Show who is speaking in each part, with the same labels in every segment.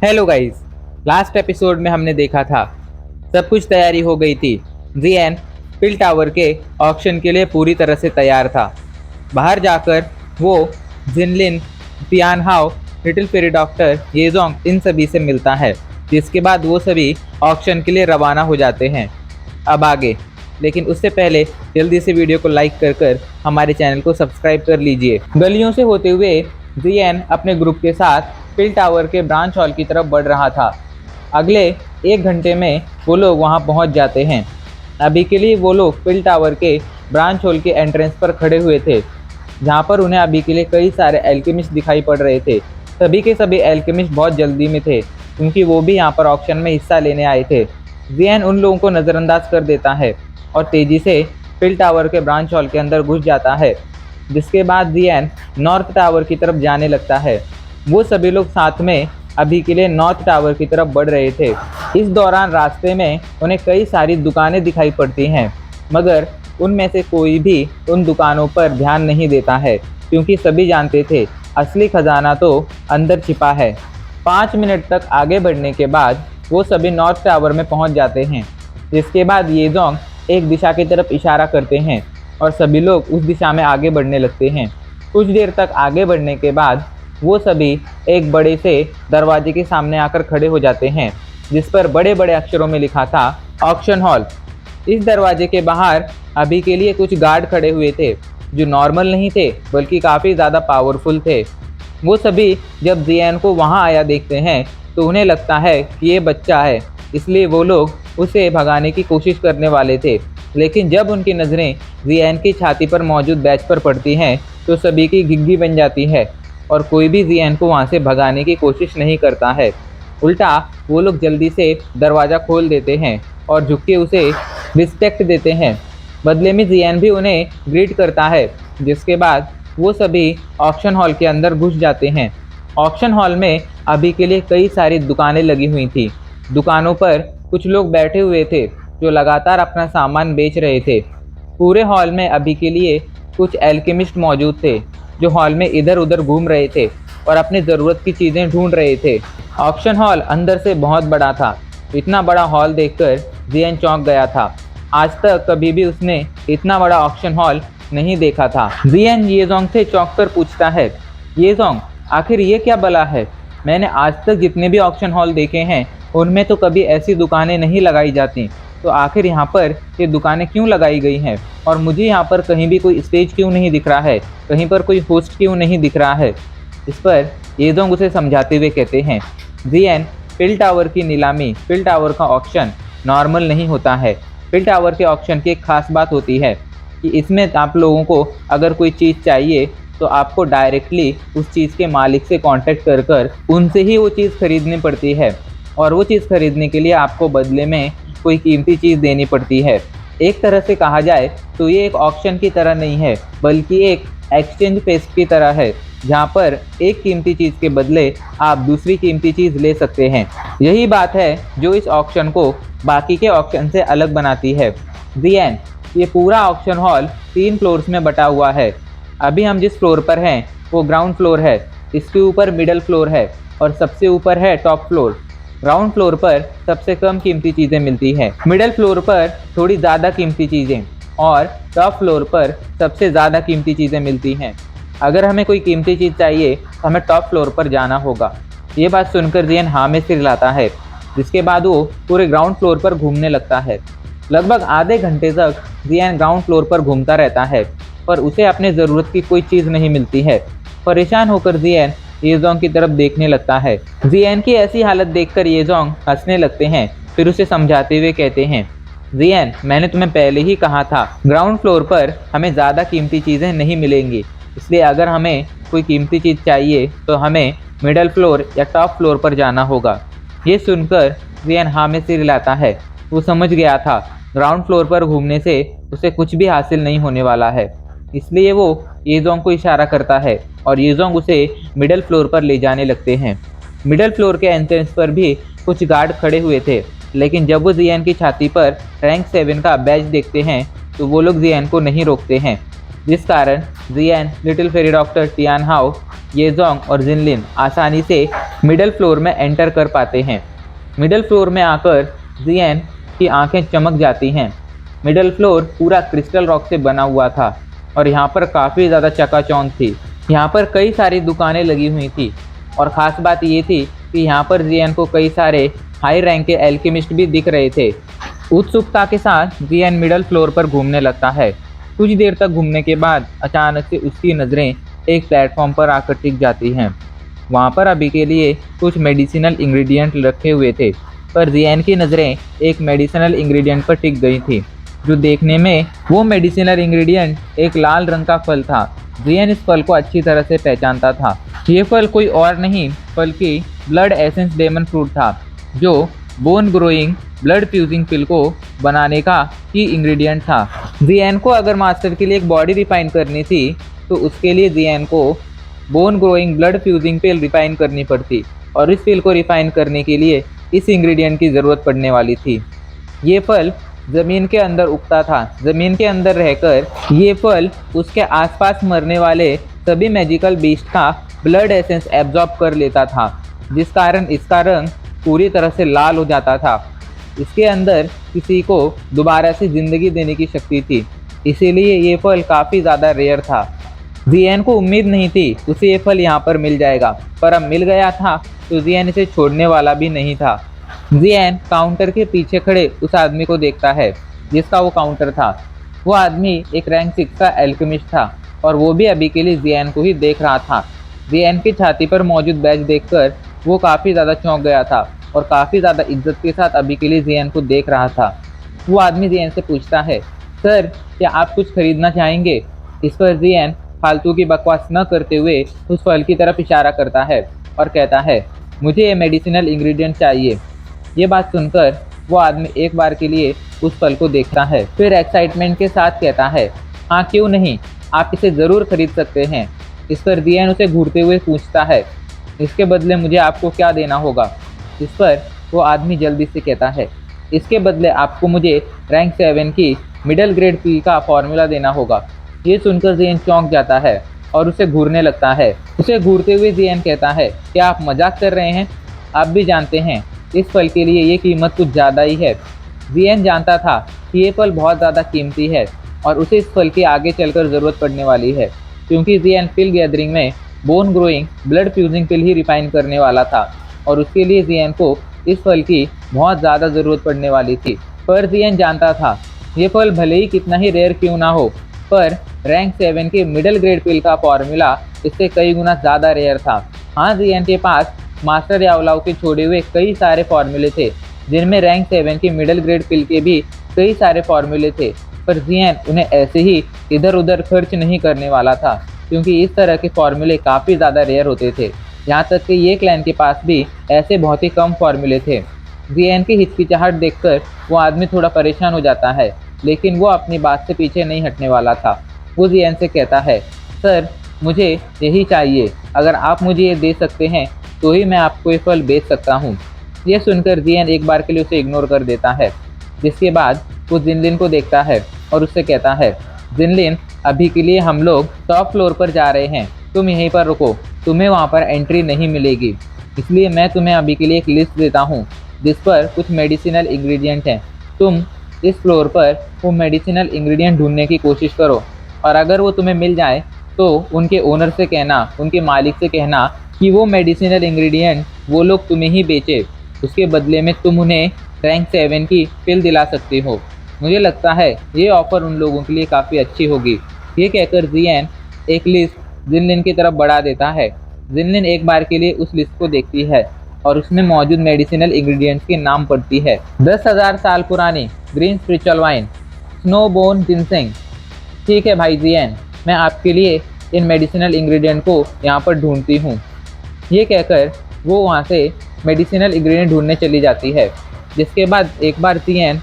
Speaker 1: Hello guys, last episode में हमने देखा था सब कुछ तैयारी हो गई थी। जियन पिल टावर के ऑक्शन के लिए पूरी तरह से तैयार था। बाहर जाकर वो जिनलिन, तियानहाओ, लिटिल फेरी डॉक्टर, येजोंग इन सभी से मिलता है, जिसके बाद वो सभी ऑक्शन के लिए रवाना हो जाते हैं। अब आगे, लेकिन उससे पहले जल्दी से वीडियो को लाइक कर हमारे चैनल को सब्सक्राइब कर लीजिए। गलियों से होते हुए जियन अपने ग्रुप के साथ पिल टावर के ब्रांच हॉल की तरफ बढ़ रहा था। अगले 1 घंटे में वो लोग वहां पहुंच जाते हैं। अभी के लिए वो लोग पिल टावर के ब्रांच हॉल के एंट्रेंस पर खड़े हुए थे, जहां पर उन्हें अभी के लिए कई सारे एल्केमिस्ट दिखाई पड़ रहे थे। सभी के सभी एल्केमिस्ट बहुत जल्दी में थे, क्योंकि वो भी यहाँ पर ऑक्शन में हिस्सा लेने आए थे। जियन उन लोगों को नज़रअंदाज कर देता है और तेज़ी से पिल टावर के ब्रांच हॉल के अंदर घुस जाता है, जिसके बाद जियन नॉर्थ टावर की तरफ जाने लगता है। वो सभी लोग साथ में अभी के लिए नॉर्थ टावर की तरफ बढ़ रहे थे। इस दौरान रास्ते में उन्हें कई सारी दुकानें दिखाई पड़ती हैं, मगर उनमें से कोई भी उन दुकानों पर ध्यान नहीं देता है, क्योंकि सभी जानते थे असली खजाना तो अंदर छिपा है। 5 मिनट तक आगे बढ़ने के बाद वो सभी नॉर्थ टावर में पहुंच जाते हैं, जिसके बाद येजोंग एक दिशा की तरफ इशारा करते हैं और सभी लोग उस दिशा में आगे बढ़ने लगते हैं। कुछ देर तक आगे बढ़ने के बाद वो सभी एक बड़े से दरवाजे के सामने आकर खड़े हो जाते हैं, जिस पर बड़े बड़े अक्षरों में लिखा था ऑक्शन हॉल। इस दरवाजे के बाहर अभी के लिए कुछ गार्ड खड़े हुए थे, जो नॉर्मल नहीं थे बल्कि काफ़ी ज़्यादा पावरफुल थे। वो सभी जब जियन को वहाँ आया देखते हैं तो उन्हें लगता है कि ये बच्चा है, इसलिए वो लोग उसे भगाने की कोशिश करने वाले थे। लेकिन जब उनकी नज़रें जियन की छाती पर मौजूद बैच पर पड़ती हैं तो सभी की घिघी बन जाती है और कोई भी जियन को वहाँ से भगाने की कोशिश नहीं करता है। उल्टा वो लोग जल्दी से दरवाज़ा खोल देते हैं और झुक के उसे रिस्पेक्ट देते हैं। बदले में जियन भी उन्हें ग्रीट करता है, जिसके बाद वो सभी ऑक्शन हॉल के अंदर घुस जाते हैं। ऑक्शन हॉल में अभी के लिए कई सारी दुकानें लगी हुई थी। दुकानों पर कुछ लोग बैठे हुए थे जो लगातार अपना सामान बेच रहे थे। पूरे हॉल में अभी के लिए कुछ एल्केमिस्ट मौजूद थे, जो हॉल में इधर उधर घूम रहे थे और अपनी ज़रूरत की चीज़ें ढूंढ रहे थे। ऑक्शन हॉल अंदर से बहुत बड़ा था। इतना बड़ा हॉल देखकर जियन चौंक गया था। आज तक कभी भी उसने इतना बड़ा ऑक्शन हॉल नहीं देखा था। जियन येजोंग से चौंक कर पूछता है, येजोंग आखिर ये क्या बला है? मैंने आज तक जितने भी ऑक्शन हॉल देखे हैं उनमें तो कभी ऐसी दुकानें नहीं लगाई जाती, तो आखिर यहाँ पर ये दुकानें क्यों लगाई गई हैं? और मुझे यहाँ पर कहीं भी कोई स्टेज क्यों नहीं दिख रहा है? कहीं पर कोई होस्ट क्यों नहीं दिख रहा है? इस पर येजोंग उसे समझाते हुए कहते हैं, जियन पिल टावर की नीलामी, पिल टावर का ऑक्शन नॉर्मल नहीं होता है। पिल टावर के ऑक्शन की एक खास बात होती है कि इसमें आप लोगों को अगर कोई चीज़ चाहिए तो आपको डायरेक्टली उस चीज़ के मालिक से कांटेक्ट कर उनसे ही वो चीज़ खरीदनी पड़ती है, और वो चीज़ खरीदने के लिए आपको बदले में कोई कीमती चीज़ देनी पड़ती है। एक तरह से कहा जाए तो ये एक ऑक्शन की तरह नहीं है, बल्कि एक एक्सचेंज फेस्ट की तरह है, जहाँ पर एक कीमती चीज़ के बदले आप दूसरी कीमती चीज़ ले सकते हैं। यही बात है जो इस ऑक्शन को बाकी के ऑक्शन से अलग बनाती है। जियन, ये पूरा ऑक्शन हॉल 3 फ्लोर्स में बटा हुआ है। अभी हम जिस फ्लोर पर हैं वो ग्राउंड फ्लोर है, इसके ऊपर मिडल फ्लोर है और सबसे ऊपर है टॉप फ्लोर। ग्राउंड फ्लोर पर सबसे कम कीमती चीज़ें मिलती हैं, मिडल फ्लोर पर थोड़ी ज़्यादा कीमती चीज़ें और टॉप फ्लोर पर सबसे ज़्यादा कीमती चीज़ें मिलती हैं। अगर हमें कोई कीमती चीज़ चाहिए तो हमें टॉप फ्लोर पर जाना होगा। ये बात सुनकर जियन हाँ में सिर हिलाता है, जिसके बाद वो पूरे ग्राउंड फ्लोर पर घूमने लगता है। लगभग आधे घंटे तक जियन ग्राउंड फ्लोर पर घूमता रहता है, पर उसे अपने ज़रूरत की कोई चीज़ नहीं मिलती है। परेशान होकर जियन येजोंग की तरफ देखने लगता है। जियन की ऐसी हालत देखकर येजोंग हंसने लगते हैं, फिर उसे समझाते हुए कहते हैं, जियन मैंने तुम्हें पहले ही कहा था ग्राउंड फ्लोर पर हमें ज़्यादा कीमती चीज़ें नहीं मिलेंगी, इसलिए अगर हमें कोई कीमती चीज़ चाहिए तो हमें मिडल फ्लोर या टॉप फ्लोर पर जाना होगा। ये सुनकर जियन हाँ में सिर हिलाता है। वो समझ गया था ग्राउंड फ्लोर पर घूमने से उसे कुछ भी हासिल नहीं होने वाला है, इसलिए वो येजोंग को इशारा करता है और येजोंग उसे मिडल फ्लोर पर ले जाने लगते हैं। मिडल फ्लोर के एंट्रेंस पर भी कुछ गार्ड खड़े हुए थे, लेकिन जब वो जियन की छाती पर रैंक 7 का बैज देखते हैं तो वो लोग जियन को नहीं रोकते हैं, जिस कारण जियन, लिटिल फेरी डॉक्टर, तियानहाओ, येजोंग और जिनलिन आसानी से मिडल फ्लोर में एंटर कर पाते हैं। मिडल फ्लोर में आकर जियन की आंखें चमक जाती हैं। मिडल फ्लोर पूरा क्रिस्टल रॉक से बना हुआ था और यहाँ पर काफ़ी ज़्यादा चकाचौंध थी। यहाँ पर कई सारी दुकानें लगी हुई थी और ख़ास बात ये थी कि यहाँ पर जियन को कई सारे हाई रैंक के एल्केमिस्ट भी दिख रहे थे। उत्सुकता के साथ जियन मिडल फ्लोर पर घूमने लगता है। कुछ देर तक घूमने के बाद अचानक से उसकी नज़रें एक प्लेटफॉर्म पर आकर टिक जाती हैं। वहाँ पर अभी के लिए कुछ मेडिसिनल इंग्रेडिएंट रखे हुए थे, पर जियन की नज़रें एक मेडिसिनल इंग्रेडिएंट पर टिक गई थी, जो देखने में वो मेडिसिनल इंग्रेडिएंट एक लाल रंग का फल था। जियन इस फल को अच्छी तरह से पहचानता था। ये फल कोई और नहीं बल्कि ब्लड एसेंस डेमन फ्रूट था, जो बोन ग्रोइंग ब्लड फ्यूजिंग पिल को बनाने का की इंग्रेडिएंट था। जियन को अगर मास्टर के लिए एक बॉडी रिफाइन करनी थी तो उसके लिए जियन को बोन ग्रोइंग ब्लड फ्यूजिंग पिल रिफाइन करनी पड़ती और इस पिल को रिफाइन करने के लिए इस इंग्रेडिएंट की ज़रूरत पड़ने वाली थी। ये फल ज़मीन के अंदर उगता था। ज़मीन के अंदर रहकर ये फल उसके आसपास मरने वाले सभी मैजिकल बीस्ट का ब्लड एसेंस एब्जॉर्ब कर लेता था, जिस कारण इसका रंग पूरी तरह से लाल हो जाता था। इसके अंदर किसी को दोबारा से ज़िंदगी देने की शक्ति थी, इसीलिए ये फल काफ़ी ज़्यादा रेयर था। जियन को उम्मीद नहीं थी उसे ये फल यहाँ पर मिल जाएगा, पर अब मिल गया था तो जियन इसे छोड़ने वाला भी नहीं था। जियन काउंटर के पीछे खड़े उस आदमी को देखता है जिसका वो काउंटर था। वो आदमी एक रैंक 6 का एल्केमिस्ट था और वो भी अभी के लिए जियन को ही देख रहा था। जियन की छाती पर मौजूद बैज देखकर वो काफ़ी ज़्यादा चौंक गया था और काफ़ी ज़्यादा इज्जत के साथ अभी के लिए जियन को देख रहा था। वो आदमी जियन से पूछता है, सर क्या आप कुछ खरीदना चाहेंगे? इस पर जियन फालतू की बकवास न करते हुए उस फल की तरफ इशारा करता है और कहता है, मुझे ये मेडिसिनल इंग्रेडिएंट चाहिए। ये बात सुनकर वो आदमी एक बार के लिए उस फल को देखता है, फिर एक्साइटमेंट के साथ कहता है, हाँ क्यों नहीं, आप इसे ज़रूर खरीद सकते हैं। इस पर जियन उसे घूरते हुए पूछता है, इसके बदले मुझे आपको क्या देना होगा? इस पर वो आदमी जल्दी से कहता है, इसके बदले आपको मुझे रैंक 7 की मिडल ग्रेड पी का फॉर्मूला देना होगा। ये सुनकर जियन चौंक जाता है और उसे घूरने लगता है। उसे घूरते हुए जियन कहता है, क्या आप मजाक कर रहे हैं? आप भी जानते हैं इस फल के लिए ये कीमत कुछ ज़्यादा ही है। जियन जानता था कि ये फल बहुत ज़्यादा कीमती है और उसे इस फल की आगे चलकर ज़रूरत पड़ने वाली है, क्योंकि जियन पिल गैदरिंग में बोन ग्रोइंग ब्लड फ्यूजिंग पिल ही रिफाइन करने वाला था और उसके लिए जियन को इस फल की बहुत ज़्यादा ज़रूरत पड़ने वाली थी। पर जियन जानता था ये फल भले ही कितना ही रेयर क्यों ना हो, पर रैंक 7 के मिडल ग्रेड पिल का फॉर्मूला इससे कई गुना ज़्यादा रेयर था। हाँ, जियन के पास मास्टर याओलाओ के छोड़े हुए कई सारे फॉर्मूले थे, जिनमें रैंक 7 के मिडल ग्रेड पिल के भी कई सारे फॉर्मूले थे, पर जियन उन्हें ऐसे ही इधर उधर खर्च नहीं करने वाला था, क्योंकि इस तरह के फॉर्मूले काफ़ी ज़्यादा रेयर होते थे। यहाँ तक कि ये क्लैन के पास भी ऐसे बहुत ही कम फॉर्मूले थे। जियन की हिचकिचाहट देखकर वो आदमी थोड़ा परेशान हो जाता है, लेकिन वो अपनी बात से पीछे नहीं हटने वाला था। वो जियन से कहता है, सर मुझे यही चाहिए, अगर आप मुझे ये दे सकते हैं तो ही मैं आपको ये फल बेच सकता हूँ। ये सुनकर जियन एक बार के लिए उसे इग्नोर कर देता है, जिसके बाद वो जिनलिन को देखता है और उससे कहता है, जिनलिन अभी के लिए हम लोग टॉप फ्लोर पर जा रहे हैं, तुम यहीं पर रुको, तुम्हें वहाँ पर एंट्री नहीं मिलेगी, इसलिए मैं तुम्हें अभी के लिए एक लिस्ट देता हूँ जिस पर कुछ मेडिसिनल इंग्रेडिएंट हैं। तुम इस फ्लोर पर वो मेडिसिनल इंग्रेडिएंट ढूंढने की कोशिश करो और अगर वो तुम्हें मिल जाए तो उनके ओनर से कहना, उनके मालिक से कहना कि वो मेडिसिनल इंग्रेडिएंट वो लोग तुम्हें ही बेचे, उसके बदले में तुम उन्हें रैंक 7 की पिल दिला सकते हो। मुझे लगता है ये ऑफ़र उन लोगों के लिए काफ़ी अच्छी होगी। ये कहकर जियन एक लिस्ट जिनलिन की तरफ बढ़ा देता है। जिनलिन एक बार के लिए उस लिस्ट को देखती है और उसमें मौजूद मेडिसिनल इंग्रेडिएंट्स के नाम पढ़ती है। 10,000 साल पुरानी green spiritual wine, snow bone ginseng. ठीक है भाई जियन, मैं आपके लिए इन मेडिसिनल इंग्रेडिएंट को यहाँ पर ढूंढती हूँ। ये कहकर वो वहाँ से मेडिसिनल इंग्रेडिएंट ढूंढने चली जाती है। जिसके बाद एक बार जियन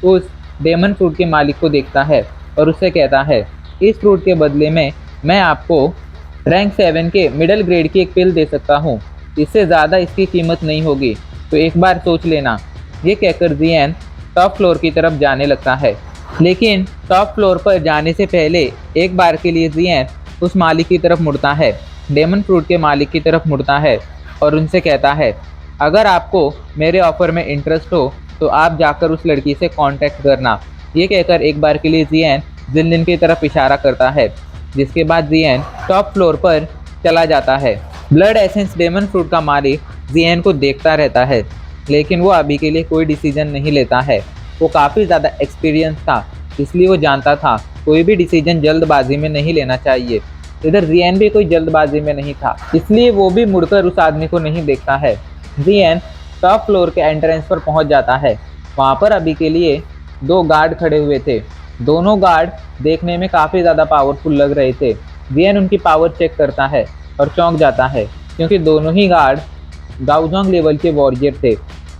Speaker 1: उस डेमन फ्रूट के मालिक को देखता है और उससे कहता है, इस फ्रूट के बदले में मैं आपको रैंक 7 के मिडल ग्रेड की एक पिल दे सकता हूँ, इससे ज़्यादा इसकी कीमत नहीं होगी, तो एक बार सोच लेना। ये कहकर जियन टॉप फ्लोर की तरफ जाने लगता है, लेकिन टॉप फ्लोर पर जाने से पहले एक बार के लिए जियन उस मालिक की तरफ मुड़ता है डेमन फ्रूट के मालिक की तरफ मुड़ता है और उनसे कहता है, अगर आपको मेरे ऑफर में इंटरेस्ट हो तो आप जाकर उस लड़की से कांटेक्ट करना। ये कहकर एक बार के लिए जियन जिनलिन की तरफ इशारा करता है, जिसके बाद जियन टॉप फ्लोर पर चला जाता है। ब्लड एसेंस डेमन फ्रूट का मालिक जियन को देखता रहता है, लेकिन वो अभी के लिए कोई डिसीजन नहीं लेता है। वो काफ़ी ज़्यादा एक्सपीरियंस था, इसलिए वो जानता था कोई भी डिसीजन जल्दबाजी में नहीं लेना चाहिए। इधर जियन भी कोई जल्दबाजी में नहीं था, इसलिए वो भी मुड़कर उस आदमी को नहीं देखता है। जियन टॉप फ्लोर के एंट्रेंस पर पहुंच जाता है। वहाँ पर अभी के लिए 2 गार्ड खड़े हुए थे। दोनों गार्ड देखने में काफ़ी ज़्यादा पावरफुल लग रहे थे। जियन उनकी पावर चेक करता है और चौंक जाता है, क्योंकि दोनों ही गार्ड गाओजोंग लेवल के वॉरियर थे।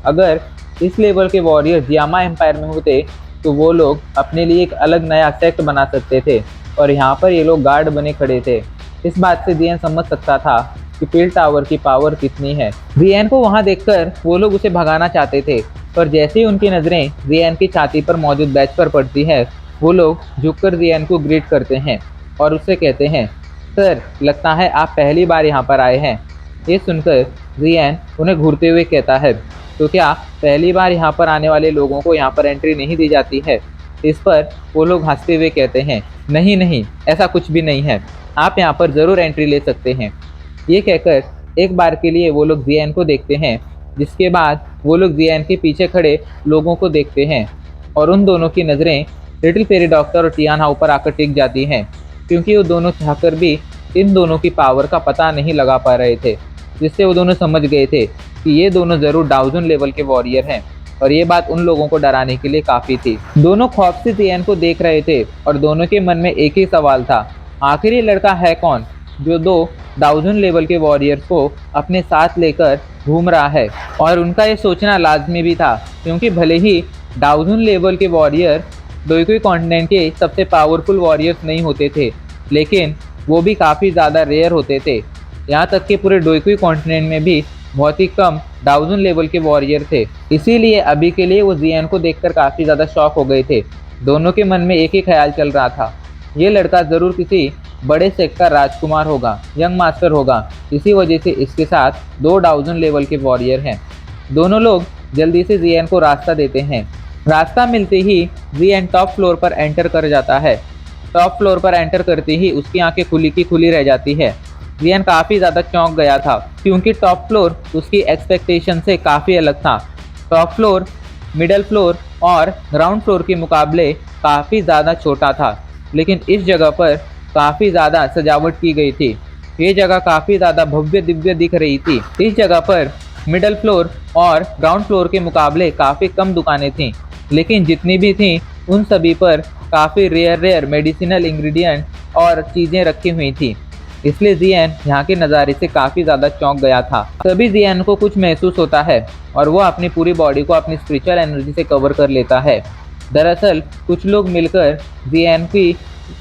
Speaker 1: अगर इस लेवल के वॉरियर जियामा एम्पायर में होते तो वो लोग अपने लिए एक अलग नया सेक्ट बना सकते थे, और यहाँ पर ये लोग गार्ड बने खड़े थे। इस बात से जियन समझ सकता था कि पिल टावर की पावर कितनी है। जियन को वहाँ देखकर वो लोग उसे भगाना चाहते थे, पर जैसे ही उनकी नज़रें जियन की छाती पर मौजूद बैच पर पड़ती है, वो लोग झुककर जियन को ग्रीट करते हैं और उससे कहते हैं, सर, लगता है आप पहली बार यहाँ पर आए हैं। ये सुनकर जियन उन्हें घूरते हुए कहता है, तो क्या पहली बार यहाँ पर आने वाले लोगों को यहाँ पर एंट्री नहीं दी जाती है? इस पर वो लोग हंसते हुए कहते हैं, नहीं नहीं, ऐसा कुछ भी नहीं है, आप यहाँ पर ज़रूर एंट्री ले सकते हैं। ये कहकर एक बार के लिए वो लोग जियन को देखते हैं, जिसके बाद वो लोग जियन के पीछे खड़े लोगों को देखते हैं, और उन दोनों की नज़रें लिटिल फेरी डॉक्टर और टियान हाउ पर आकर टिक जाती हैं, क्योंकि वो दोनों चाहकर भी इन दोनों की पावर का पता नहीं लगा पा रहे थे, जिससे वो दोनों समझ गए थे कि ये दोनों ज़रूर डाउजन लेवल के वॉरियर हैं, और ये बात उन लोगों को डराने के लिए काफ़ी थी। दोनों खौफ से जियन को देख रहे थे और दोनों के मन में एक ही सवाल था, आखिर ये लड़का है कौन जो 2 डाउजन लेवल के वॉरियर्स को अपने साथ लेकर घूम रहा है। और उनका ये सोचना लाजमी भी था, क्योंकि भले ही डाउजन लेवल के वॉरियर डोइकुई कॉन्टिनेंट के सबसे पावरफुल वॉरियर्स नहीं होते थे, लेकिन वो भी काफ़ी ज़्यादा रेयर होते थे। यहाँ तक कि पूरे डोइकुई कॉन्टिनेंट में भी बहुत ही कम डाउजन लेवल के वॉरियर थे। इसीलिए अभी के लिए वो जियन को देखकर काफ़ी ज़्यादा शॉक हो गए थे। दोनों के मन में एक ही ख्याल चल रहा था, ये लड़का ज़रूर किसी बड़े सेक्ट का राजकुमार होगा, यंग मास्टर होगा, इसी वजह से इसके साथ 2 डाउजन लेवल के वॉरियर हैं। दोनों लोग जल्दी से जियन को रास्ता देते हैं। रास्ता मिलते ही जियन टॉप फ्लोर पर एंटर कर जाता है। टॉप फ्लोर पर एंटर करते ही उसकी आंखें खुली की खुली रह जाती है। जियन काफ़ी ज़्यादा चौंक गया था, क्योंकि टॉप फ्लोर उसकी एक्सपेक्टेशन से काफ़ी अलग था। टॉप फ्लोर मिडल फ्लोर और ग्राउंड फ्लोर के मुकाबले काफ़ी ज़्यादा छोटा था, लेकिन इस जगह पर काफ़ी ज़्यादा सजावट की गई थी। ये जगह काफ़ी ज़्यादा भव्य दिव्य दिख रही थी। इस जगह पर मिडल फ्लोर और ग्राउंड फ्लोर के मुकाबले काफ़ी कम दुकानें थीं, लेकिन जितनी भी थीं उन सभी पर काफ़ी रेयर मेडिसिनल इंग्रेडिएंट और चीज़ें रखी हुई थी। इसलिए जियन यहाँ के नज़ारे से काफ़ी ज़्यादा चौंक गया था। तभी जियन को कुछ महसूस होता है और वो अपनी पूरी बॉडी को अपनी स्पिरिचुअल एनर्जी से कवर कर लेता है। दरअसल कुछ लोग मिलकर जियन की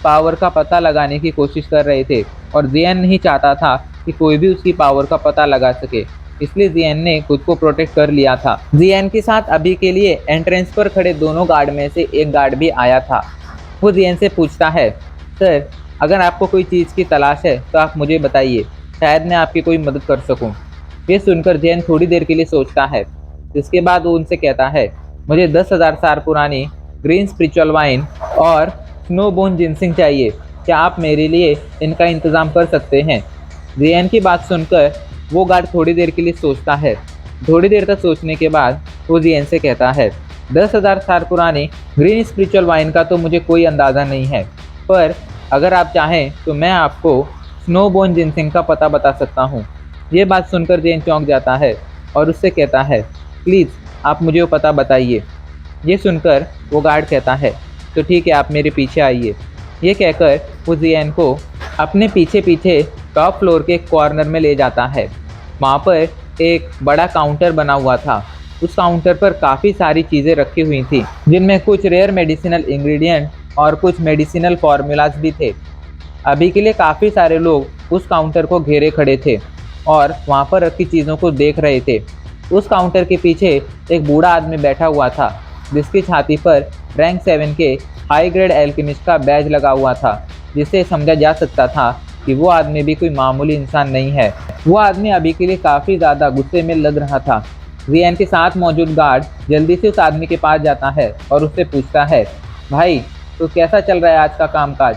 Speaker 1: पावर का पता लगाने की कोशिश कर रहे थे, और जियन नहीं चाहता था कि कोई भी उसकी पावर का पता लगा सके, इसलिए जियन ने खुद को प्रोटेक्ट कर लिया था। जियन के साथ अभी के लिए एंट्रेंस पर खड़े दोनों गार्ड में से एक गार्ड भी आया था। वो जियन से पूछता है, सर, अगर आपको कोई चीज़ की तलाश है तो आप मुझे बताइए, शायद मैं आपकी कोई मदद कर सकूं। ये सुनकर जियन थोड़ी देर के लिए सोचता है, जिसके बाद वो उनसे कहता है, मुझे 10,000 साल पुरानी ग्रीन स्पिरिचुअल वाइन और स्नोबोन जिनसिंग चाहिए, क्या आप मेरे लिए इनका इंतज़ाम कर सकते हैं? जियन की बात सुनकर वो गार्ड थोड़ी देर के लिए सोचता है। थोड़ी देर तक सोचने के बाद वो जियन से कहता है, 10,000 साल पुरानी ग्रीन स्पिरिचुअल वाइन का तो मुझे कोई अंदाज़ा नहीं है, पर अगर आप चाहें तो मैं आपको स्नोबोन जिनसिंग का पता बता सकता हूँ। ये बात सुनकर जियन चौंक जाता है और उससे कहता है, प्लीज़ आप मुझे वो पता बताइए। ये सुनकर वो गार्ड कहता है, तो ठीक है, आप मेरे पीछे आइए। ये कहकर वो जियन को अपने पीछे पीछे टॉप फ्लोर के कॉर्नर में ले जाता है। वहाँ पर एक बड़ा काउंटर बना हुआ था। उस काउंटर पर काफ़ी सारी चीज़ें रखी हुई थी, जिनमें कुछ रेयर मेडिसिनल इंग्रेडिएंट और कुछ मेडिसिनल फार्मूलाज भी थे। अभी के लिए काफ़ी सारे लोग उस काउंटर को घेरे खड़े थे और वहाँ पर रखी चीज़ों को देख रहे थे। उस काउंटर के पीछे एक बूढ़ा आदमी बैठा हुआ था, जिसकी छाती पर रैंक 7 के हाई ग्रेड एल्केमिस्ट का बैज लगा हुआ था, जिससे समझा जा सकता था कि वो आदमी भी कोई मामूली इंसान नहीं है। वो आदमी अभी के लिए काफ़ी ज़्यादा गुस्से में लग रहा था। जियान के साथ मौजूद गार्ड जल्दी से उस आदमी के पास जाता है और उससे पूछता है, भाई तो कैसा चल रहा है आज का कामकाज।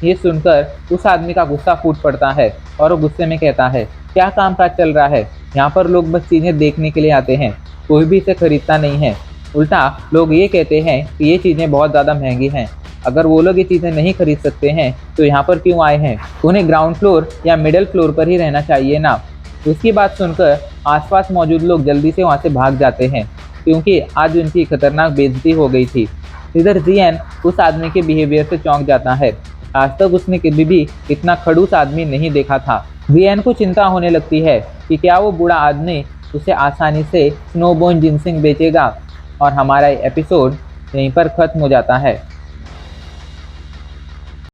Speaker 1: ये सुनकर उस आदमी का गुस्सा फूट पड़ता है और वो गुस्से में कहता है, क्या कामकाज चल रहा है, यहाँ पर लोग बस चीज़ें देखने के लिए आते हैं, कोई भी इसे खरीदता नहीं है। उल्टा लोग ये कहते हैं कि ये चीज़ें बहुत ज़्यादा महंगी हैं, अगर वो लोग ये चीज़ें नहीं खरीद सकते हैं तो यहाँ पर क्यों आए हैं, उन्हें ग्राउंड फ्लोर या मिडिल फ्लोर पर ही रहना चाहिए ना। उसकी बात सुनकर आसपास मौजूद लोग जल्दी से वहाँ से भाग जाते हैं क्योंकि आज उनकी खतरनाक बेइज्जती हो गई थी। इधर जियान उस आदमी के बिहेवियर से चौंक जाता है। आज तक उसने कभी भी इतना खड़ूस आदमी नहीं देखा था। जियान को चिंता होने लगती है कि क्या वो बूढ़ा आदमी उसे आसानी से स्नोबोन जिनसिंग बेचेगा। और हमारा एपिसोड यहीं पर ख़त्म हो जाता है।